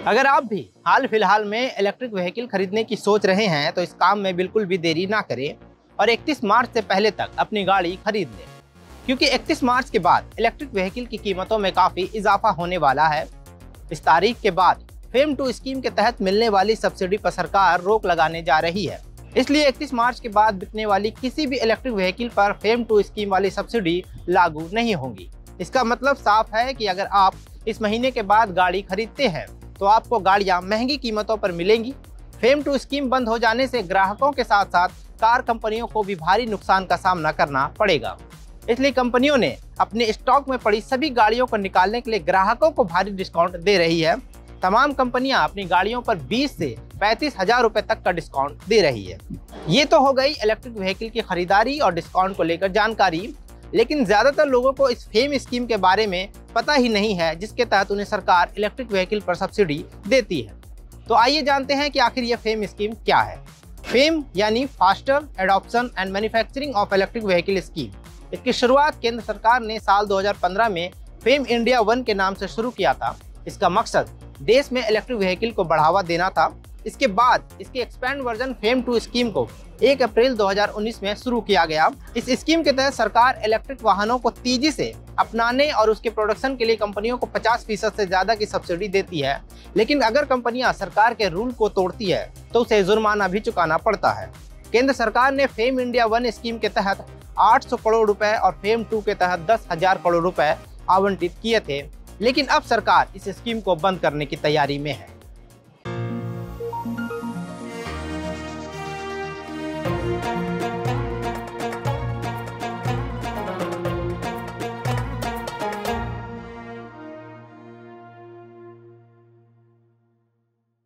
अगर आप भी हाल फिलहाल में इलेक्ट्रिक व्हीकल खरीदने की सोच रहे हैं तो इस काम में बिल्कुल भी देरी ना करें और 31 मार्च से पहले तक अपनी गाड़ी खरीद लें, क्योंकि 31 मार्च के बाद इलेक्ट्रिक व्हीकल की कीमतों में काफ़ी इजाफा होने वाला है। इस तारीख के बाद फेम 2 स्कीम के तहत मिलने वाली सब्सिडी पर सरकार रोक लगाने जा रही है। इसलिए 31 मार्च के बाद बिकने वाली किसी भी इलेक्ट्रिक व्हीकल पर फेम 2 स्कीम वाली सब्सिडी लागू नहीं होगी। इसका मतलब साफ है कि अगर आप इस महीने के बाद गाड़ी खरीदते हैं तो आपको गाड़ियां महंगी कीमतों पर मिलेंगी। फेम 2 स्कीम बंद हो जाने से ग्राहकों के साथ साथ कार कंपनियों को भी भारी नुकसान का सामना करना पड़ेगा। इसलिए कंपनियों ने अपने स्टॉक में पड़ी सभी गाड़ियों को निकालने के लिए ग्राहकों को भारी डिस्काउंट दे रही है। तमाम कंपनियां अपनी गाड़ियों पर 20 से 35 हजार रुपए तक का डिस्काउंट दे रही है। ये तो हो गई इलेक्ट्रिक व्हीकल की खरीदारी और डिस्काउंट को लेकर जानकारी, लेकिन ज्यादातर लोगों को इस फेम स्कीम के बारे में पता ही नहीं है, जिसके तहत उन्हें सरकार इलेक्ट्रिक व्हीकल पर सब्सिडी देती है। तो आइए जानते हैं कि आखिर यह फेम स्कीम क्या है। फेम यानी faster adoption and manufacturing of electric vehicle scheme. इसकी शुरुआत केंद्र सरकार ने साल 2015 में फेम इंडिया 1 के नाम से शुरू किया था। इसका मकसद देश में इलेक्ट्रिक व्हीकल को बढ़ावा देना था। इसके बाद इसकी एक्सपेंड वर्जन फेम 2 स्कीम को 1 अप्रैल 2019 में शुरू किया गया। इस स्कीम के तहत सरकार इलेक्ट्रिक वाहनों को तेजी से अपनाने और उसके प्रोडक्शन के लिए कंपनियों को 50% से ज्यादा की सब्सिडी देती है। लेकिन अगर कंपनियां सरकार के रूल को तोड़ती है तो उसे जुर्माना भी चुकाना पड़ता है। केंद्र सरकार ने फेम इंडिया 1 स्कीम के तहत 800 करोड़ रुपए और फेम 2 के तहत 10,000 करोड़ रुपए आवंटित किए थे, लेकिन अब सरकार इस स्कीम को बंद करने की तैयारी में है।